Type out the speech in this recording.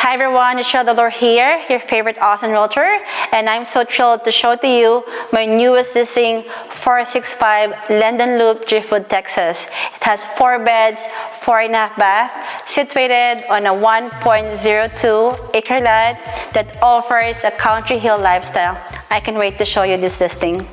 Hi everyone, it's Dolor here, your favorite awesome realtor, and I'm so thrilled to show to you my newest listing, 465 Linden Loop, Driftwood, Texas. It has 4 beds, 4.5 baths, situated on a 1.02 acre lot that offers a country hill lifestyle. I can't wait to show you this listing.